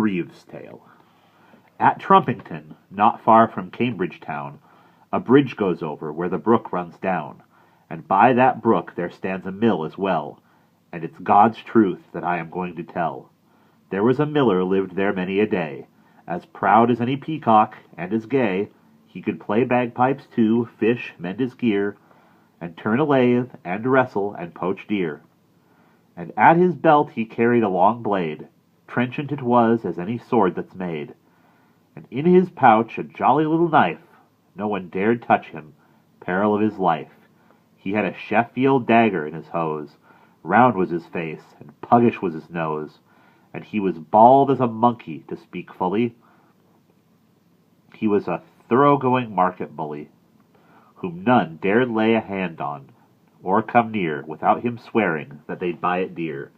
Reeve's Tale. At Trumpington, not far from Cambridge town, a bridge goes over where the brook runs down, and by that brook there stands a mill as well, and it's God's truth that I am going to tell. There was a miller lived there many a day, as proud as any peacock, and as gay. He could play bagpipes too, fish, mend his gear, and turn a lathe, and wrestle, and poach deer. And at his belt he carried a long blade, trenchant it was as any sword that's made, and in his pouch a jolly little knife. No one dared touch him, peril of his life. He had a Sheffield dagger in his hose, round was his face, and puggish was his nose, and he was bald as a monkey, to speak fully. He was a thorough-going market bully, whom none dared lay a hand on, or come near, without him swearing that they'd buy it dear.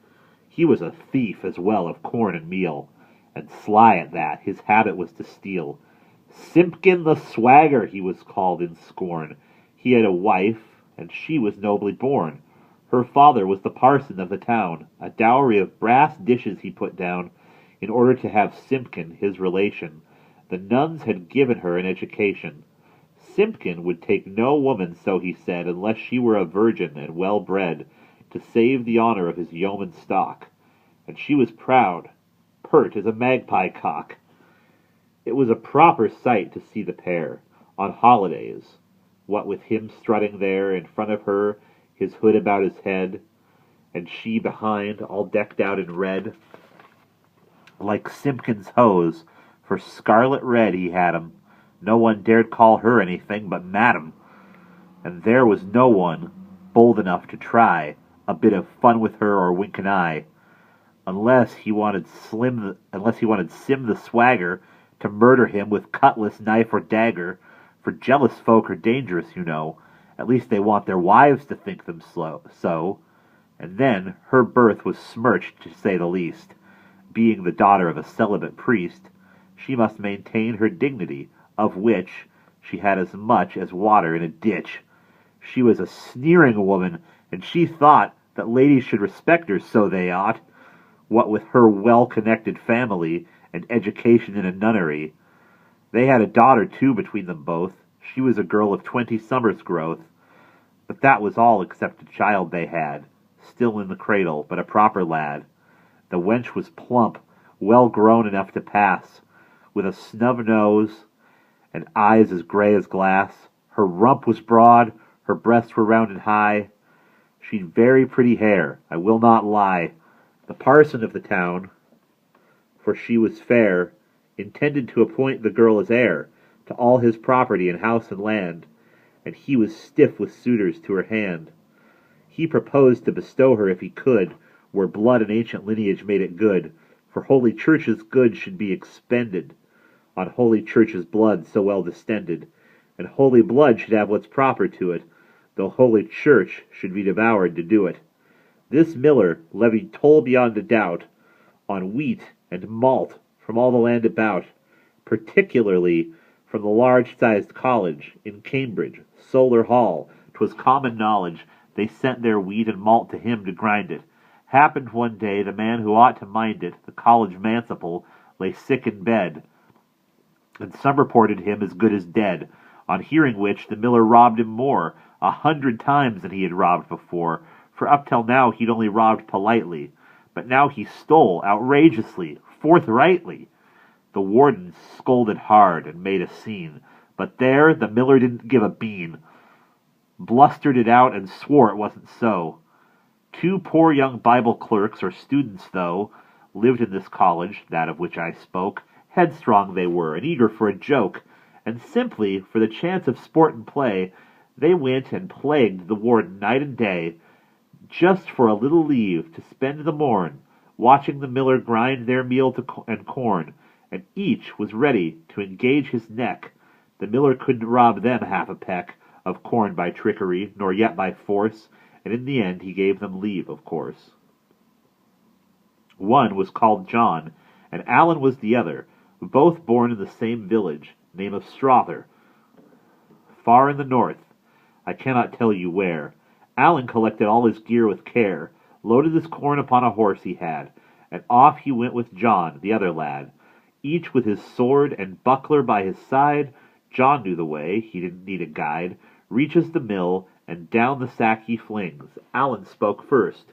He was a thief as well of corn and meal, and sly at that. His habit was to steal. Simpkin the Swagger he was called in scorn. He had a wife, and she was nobly born. Her father was the parson of the town. A dowry of brass dishes he put down, in order to have Simpkin, his relation. The nuns had given her an education. Simpkin would take no woman, so he said, unless she were a virgin and well bred, to save the honor of his yeoman stock. And she was proud, pert as a magpie cock. It was a proper sight to see the pair, on holidays, what with him strutting there in front of her, his hood about his head, and she behind, all decked out in red, like Simpkin's hose, for scarlet red he had 'em. No one dared call her anything but madam, and there was no one bold enough to try a bit of fun with her or wink an eye, unless he wanted Sim the Swagger to murder him with cutlass, knife, or dagger, for jealous folk are dangerous, you know. At least they want their wives to think them so, and then her birth was smirched, to say the least. Being the daughter of a celibate priest, she must maintain her dignity, of which she had as much as water in a ditch. She was a sneering woman, and she thought that ladies should respect her, so they ought, what with her well-connected family and education in a nunnery. They had a daughter, too, between them both. She was a girl of 20 summers' growth, but that was all except a child they had, still in the cradle, but a proper lad. The wench was plump, well grown enough to pass, with a snub nose and eyes as grey as glass. Her rump was broad, her breasts were round and high. She'd very pretty hair, I will not lie. The parson of the town, for she was fair, intended to appoint the girl as heir to all his property in house and land, and he was stiff with suitors to her hand. He proposed to bestow her if he could, where blood and ancient lineage made it good, for Holy Church's goods should be expended on Holy Church's blood so well distended, and holy blood should have what's proper to it, though Holy Church should be devoured to do it. This miller levied toll beyond a doubt on wheat and malt from all the land about, particularly from the large-sized college in Cambridge, Solar Hall. 'Twas common knowledge they sent their wheat and malt to him to grind it. Happened one day the man who ought to mind it, the college manciple, lay sick in bed, and some reported him as good as dead, on hearing which the miller robbed him more, 100 times than he had robbed before, for up till now he'd only robbed politely, but now he stole outrageously, forthrightly. The warden scolded hard and made a scene, but there the miller didn't give a bean, blustered it out and swore it wasn't so. 2 poor young Bible clerks or students, though, lived in this college, that of which I spoke. Headstrong they were, and eager for a joke, and simply for the chance of sport and play, they went and plagued the warden night and day, just for a little leave to spend the morn, watching the miller grind their meal and corn, and each was ready to engage his neck. The miller couldn't rob them half a peck of corn by trickery, nor yet by force, and in the end he gave them leave, of course. One was called John, and Alan was the other, both born in the same village, name of Strother, far in the north, I cannot tell you where. Alan collected all his gear with care, loaded his corn upon a horse he had, and off he went with John, the other lad. Each with his sword and buckler by his side. John knew the way, he didn't need a guide, reaches the mill, and down the sack he flings. Allen spoke first.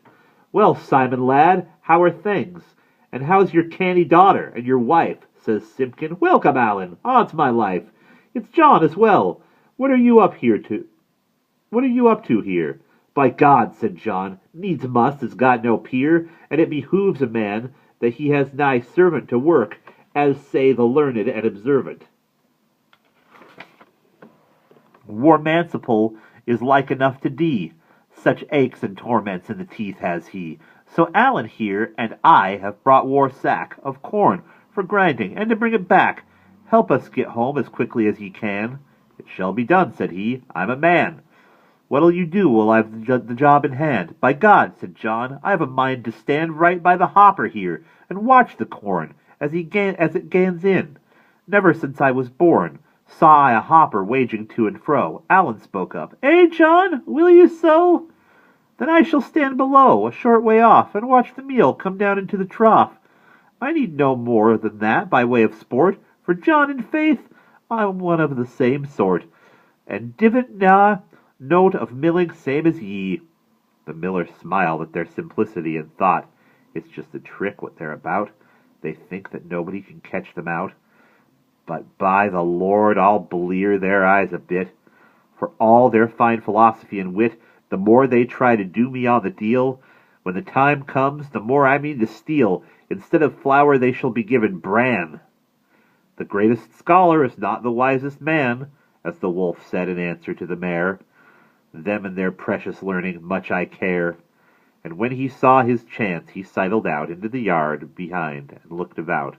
"Well, Simon, lad, how are things? And how's your canny daughter and your wife?" Says Simpkin. "Welcome, Allen. Odds my life, it's John as well. What are you up to here?" "By God," said John, "needs must has got no peer, and it behooves a man that he has nigh servant to work, as say the learned and observant. Warmanciple is like enough to D. Such aches and torments in the teeth has he. So Allen here and I have brought war sack of corn for grinding, and to bring it back. Help us get home as quickly as ye can." "It shall be done," said he. "I'm a man." "What'll you do while I've the job in hand?" "By God," said John, "I've a mind to stand right by the hopper here, and watch the corn as it gans in. Never since I was born saw I a hopper waging to and fro." Allen spoke up. "Eh, John, will you so? Then I shall stand below, a short way off, and watch the meal come down into the trough. I need no more than that by way of sport, for John, in faith, I'm one of the same sort, and divot na note of milling same as ye." The miller smiled at their simplicity and thought, "It's just a trick what they're about. They think that nobody can catch them out. But by the Lord, I'll blear their eyes a bit. For all their fine philosophy and wit, the more they try to do me on the deal, when the time comes, the more I mean to steal. Instead of flour, they shall be given bran. The greatest scholar is not the wisest man, as the wolf said in answer to the mare. Them and their precious learning much I care." And when he saw his chance, he sidled out into the yard behind and looked about,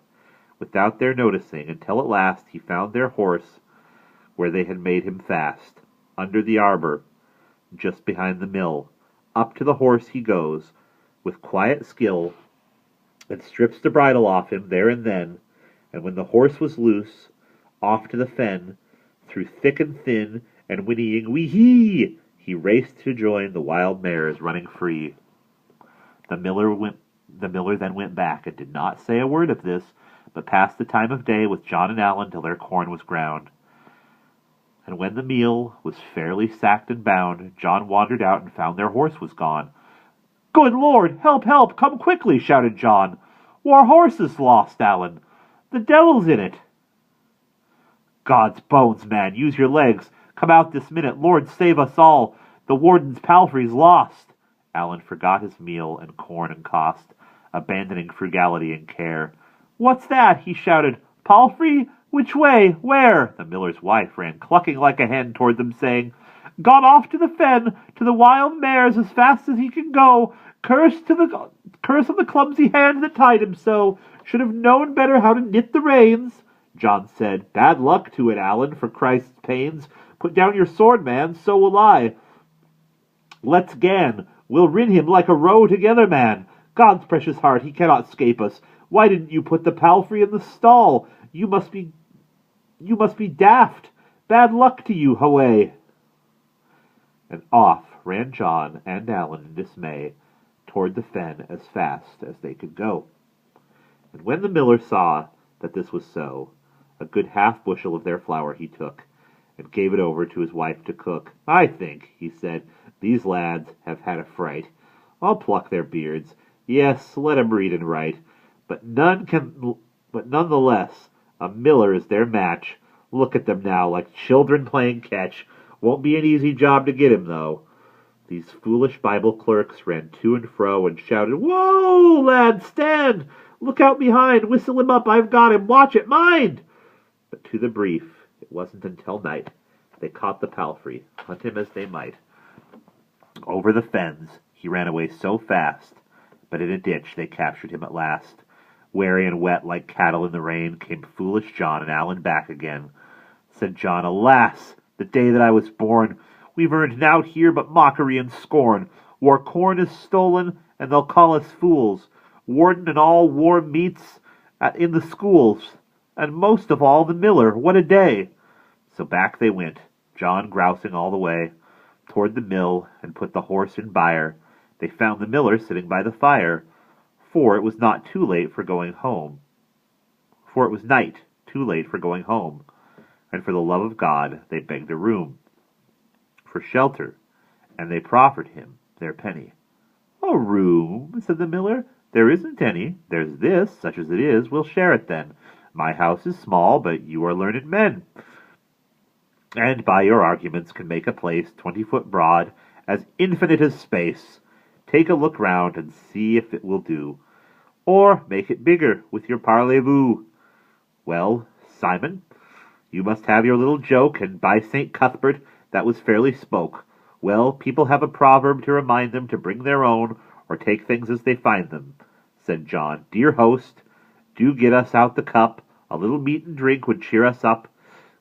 without their noticing, until at last he found their horse where they had made him fast, under the arbor, just behind the mill. Up to the horse he goes, with quiet skill, and strips the bridle off him there and then, and when the horse was loose, off to the fen, through thick and thin, and whinnying "wee-hee," he raced to join the wild mares running free. The miller then went back, and did not say a word of this, but passed the time of day with John and Allen till their corn was ground. And when the meal was fairly sacked and bound, John wandered out and found their horse was gone. "Good Lord, help, help, come quickly," shouted John. "Our horse is lost, Allen. The devil's in it." "God's bones, man, use your legs. Come out this minute. Lord save us all. The warden's palfrey's lost." Allen forgot his meal and corn and cost, abandoning frugality and care. "What's that?" he shouted. "Palfrey? Which way? Where?" The miller's wife ran clucking like a hen toward them, saying, "Gone off to the fen, to the wild mares, as fast as he can go. Curse on the clumsy hand that tied him so. Should have known better how to knit the reins." John said, "Bad luck to it, Allen, for Christ's pains. Put down your sword, man, so will I. Let's gan. We'll rid him like a row together, man. God's precious heart, he cannot scape us. Why didn't you put the palfrey in the stall? You must be daft. Bad luck to you, away." And off ran John and Allen in dismay toward the fen as fast as they could go. And when the miller saw that this was so, a good half-bushel of their flour he took, and gave it over to his wife to cook. "I think," he said, "these lads have had a fright. I'll pluck their beards. Yes, let 'em read and write. But none the less, a miller is their match. Look at them now, like children playing catch. Won't be an easy job to get him, though." These foolish Bible clerks ran to and fro and shouted, "Whoa, lad, stand! Look out behind! Whistle him up! I've got him! Watch it! Mind!" But to the brief, it wasn't until night they caught the palfrey, hunt him as they might. Over the fens he ran away so fast, but in a ditch they captured him at last. Weary and wet like cattle in the rain came foolish John and Allen back again. Said John, "Alas, the day that I was born! We've earned nought here but mockery and scorn. War corn is stolen, and they'll call us fools. Warden and all war meets in the schools, and most of all the miller. What a day!" So back they went, John grousing all the way, toward the mill, and put the horse in byre. They found the miller sitting by the fire. For it was not too late for going home. For it was night, too late for going home, and for the love of God they begged a room, for shelter, and they proffered him their penny. "A room?" said the miller. "There isn't any. There's this, such as it is. We'll share it then. My house is small, but you are learned men, and by your arguments can make a place 20 foot broad, as infinite as space. Take a look round, and see if it will do. Or make it bigger with your parlez-vous. Well, Simon, you must have your little joke, and by St. Cuthbert, that was fairly spoke. Well, people have a proverb to remind them to bring their own, or take things as they find them," said John. "Dear host, do get us out the cup. A little meat and drink would cheer us up.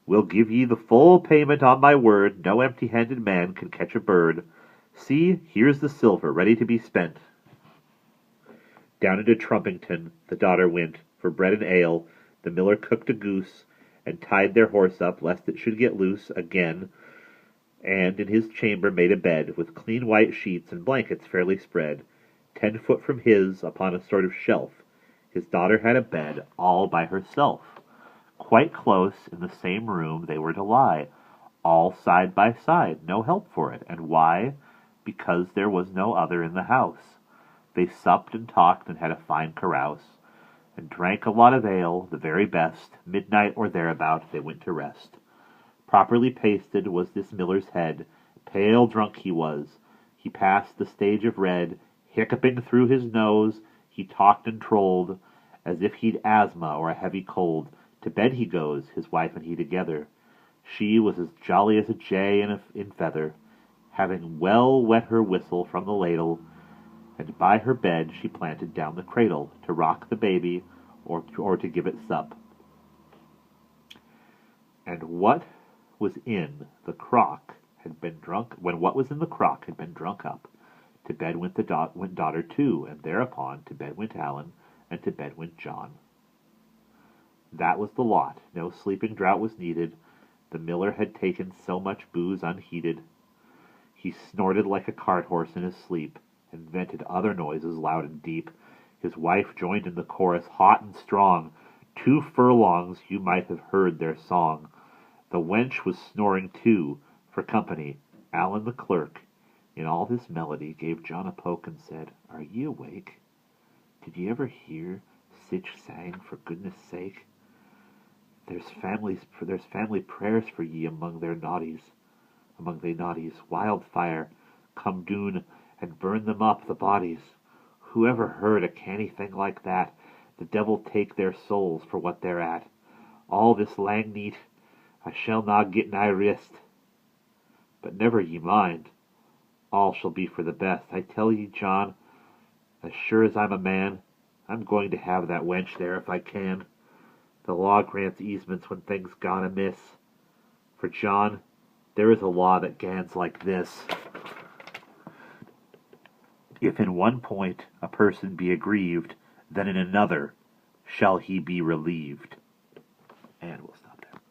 We'll give ye the full payment on my word. No empty-handed man can catch a bird. See, here's the silver, ready to be spent." Down into Trumpington the daughter went, for bread and ale. The miller cooked a goose, and tied their horse up, lest it should get loose again, and in his chamber made a bed, with clean white sheets and blankets fairly spread. 10 foot from his, upon a sort of shelf, his daughter had a bed all by herself. Quite close in the same room they were to lie, all side by side, no help for it. And why? Because there was no other in the house. They supped and talked and had a fine carouse, and drank a lot of ale, the very best. Midnight or thereabout they went to rest. Properly pasted was this miller's head, pale drunk he was. He passed the stage of red, hiccuping through his nose. He talked and trolled, as if he'd asthma or a heavy cold. To bed he goes, his wife and he together. She was as jolly as a jay in feather, having well wet her whistle from the ladle, and by her bed she planted down the cradle, to rock the baby, or to give it sup. And what was in the crock had been drunk, when what was in the crock had been drunk up, to bed went went daughter too, and thereupon to bed went Alan, and to bed went John. That was the lot. No sleeping draught was needed. The miller had taken so much booze unheeded. He snorted like a cart horse in his sleep, and vented other noises loud and deep. His wife joined in the chorus, hot and strong. 2 furlongs you might have heard their song. The wench was snoring too, for company. Alan the clerk, in all this melody, gave John a poke and said, "Are ye awake? Did ye ever hear sich sang, for goodness' sake? There's family prayers for ye among they naughties. Wildfire, come doon and burn them up, the bodies. Who ever heard a canny thing like that? The devil take their souls for what they're at. All this lang neat, I shall not get nigh wrist. But never ye mind, all shall be for the best. I tell ye, John, as sure as I'm a man, I'm going to have that wench there if I can. The law grants easements when things gone amiss. For, John, there is a law that gans like this: if in one point a person be aggrieved, then in another shall he be relieved.